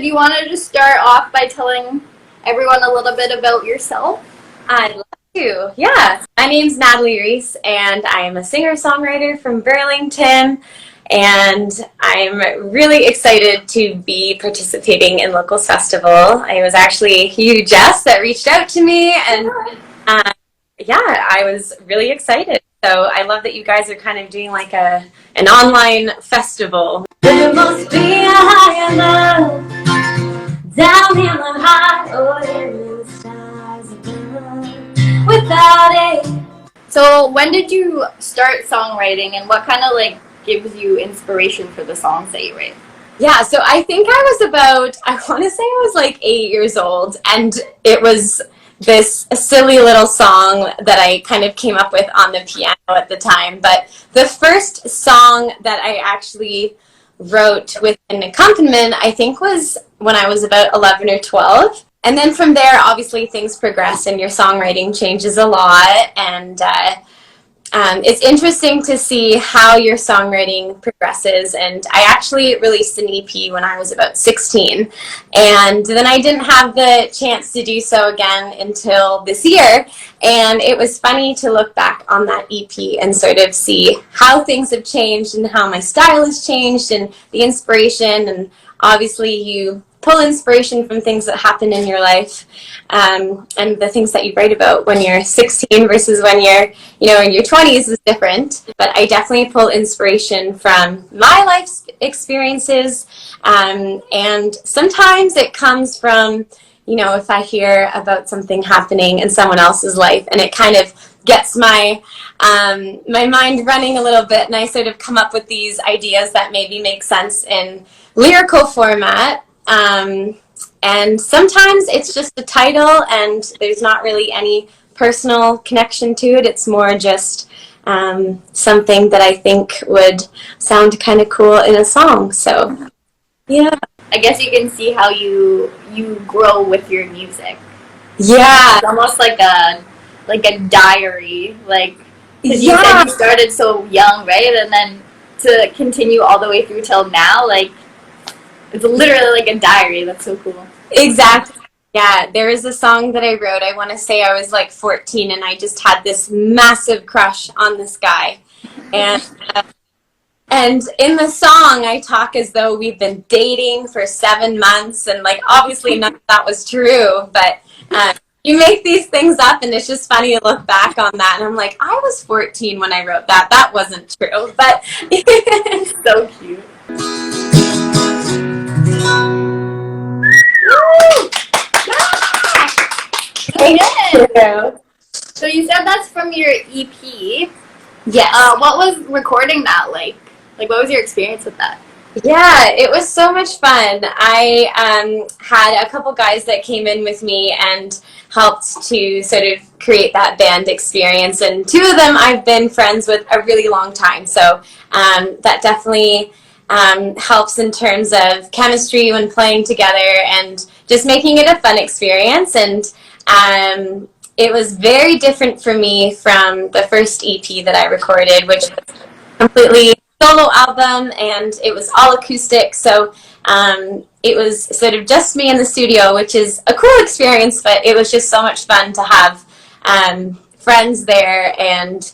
do you want to just start off by telling everyone a little bit about yourself? I'd love to. Yeah. My name's Natalie Reis, and I am a singer-songwriter from Burlington. And I'm really excited to be participating in Locals Festival. It was actually you, Jess, that reached out to me, and I was really excited. So I love that you guys are kind of doing like an online festival. There must be a higher love down in the heart, or in the stars above, without it. So when did you start songwriting, and what kind of like gives you inspiration for the songs that you write? Yeah, so I think I want to say I was like 8 years old, and it was this silly little song that I kind of came up with on the piano at the time. But the first song that I actually wrote with an accompaniment, I think, was when I was about 11 or 12. And then from there, obviously, things progress and your songwriting changes a lot. And it's interesting to see how your songwriting progresses. And I actually released an EP when I was about 16. And then I didn't have the chance to do so again until this year. And it was funny to look back on that EP and sort of see how things have changed and how my style has changed and the inspiration. And obviously you pull inspiration from things that happen in your life, and the things that you write about when you're 16 versus when you're, in your 20s is different. But I definitely pull inspiration from my life experiences, and sometimes it comes from, if I hear about something happening in someone else's life, and it kind of gets my mind running a little bit, and I sort of come up with these ideas that maybe make sense in lyrical format. And sometimes it's just a title and there's not really any personal connection to it. It's more just something that I think would sound kind of cool in a song. So, yeah. I guess you can see how you grow with your music. Yeah. It's almost like a diary. Like, 'cause you said you started so young, right? And then to continue all the way through till now, like, it's literally like a diary. That's so cool. Exactly. Yeah, there is a song that I wrote. I want to say I was like 14, and I just had this massive crush on this guy. And in the song, I talk as though we've been dating for 7 months, and like obviously none of that was true. But you make these things up, and it's just funny to look back on that. And I'm like, I was 14 when I wrote that. That wasn't true, but so cute. Yeah. So you said that's from your EP. Yes. What was recording that like? Like, what was your experience with that? Yeah, it was so much fun. I had a couple guys that came in with me and helped to sort of create that band experience. And 2 of them I've been friends with a really long time. So that definitely helps in terms of chemistry when playing together and just making it a fun experience. And it was very different for me from the first EP that I recorded, which was completely solo album, and it was all acoustic. So it was sort of just me in the studio, which is a cool experience, but it was just so much fun to have friends there and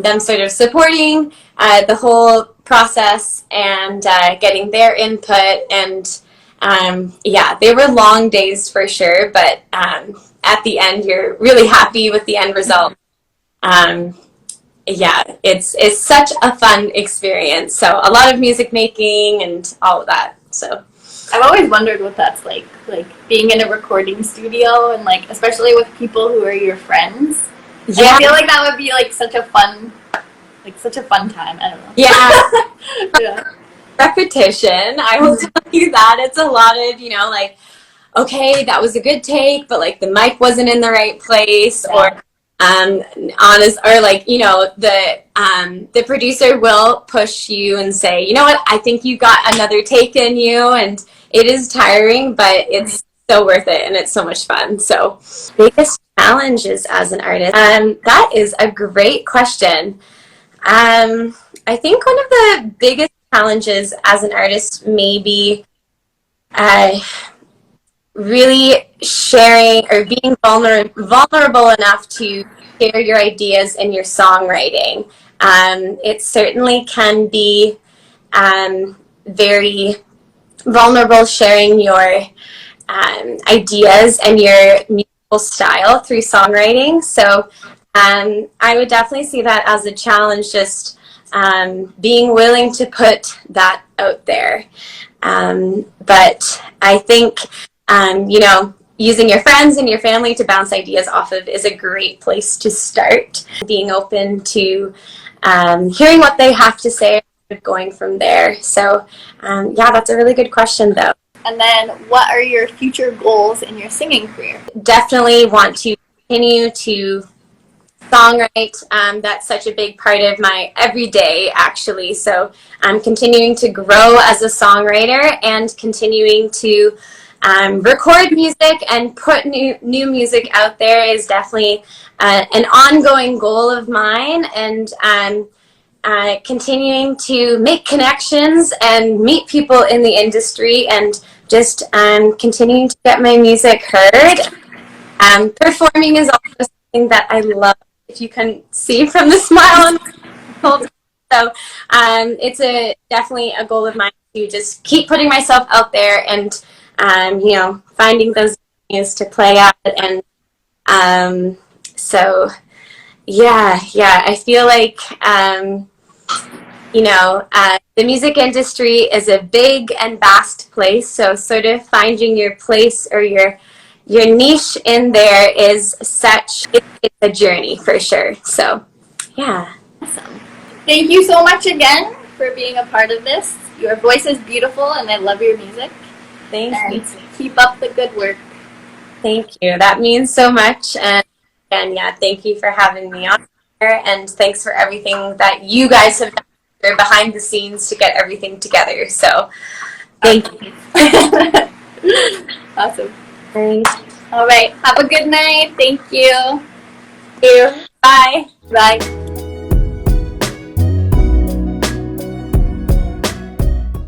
them sort of supporting the whole process and getting their input. And they were long days for sure, but at the end you're really happy with the end result. It's such a fun experience. So a lot of music making and all of that. So I've always wondered what that's like being in a recording studio, and like especially with people who are your friends. Yeah, and I feel like that would be like such a fun time. I don't know. Yeah. Yeah. Repetition. I will tell you that it's a lot of, like, okay, that was a good take, but like the mic wasn't in the right place, or honest, or like, the producer will push you and say, you know what, I think you got another take in you, and it is tiring, but it's so worth it and it's so much fun. So biggest challenges as an artist, that is a great question. I think one of the biggest challenges as an artist maybe really sharing or being vulnerable enough to share your ideas and your songwriting. It certainly can be very vulnerable, sharing your ideas and your musical style through songwriting. So I would definitely see that as a challenge, just being willing to put that out there. But I think, using your friends and your family to bounce ideas off of is a great place to start. Being open to hearing what they have to say, going from there. So, that's a really good question, though. And then, what are your future goals in your singing career? Definitely want to continue to songwrite. That's such a big part of my everyday, actually. So I'm continuing to grow as a songwriter and continuing to record music and put new music out there is definitely an ongoing goal of mine. And continuing to make connections and meet people in the industry and just continuing to get my music heard. Performing is also something that I love, if you can see from the smile on my face. So it's definitely a goal of mine to just keep putting myself out there and finding those venues to play at. And so I feel like the music industry is a big and vast place, so sort of finding your place or your niche in there is it's a journey for sure. So, yeah. Awesome. Thank you so much again for being a part of this. Your voice is beautiful and I love your music. Thank you. Keep up the good work. Thank you. That means so much. And thank you for having me on here, and thanks for everything that you guys have done behind the scenes to get everything together. So, thank you. Awesome. Great. All right. Have a good night. Thank you. Thank you. Bye. Bye.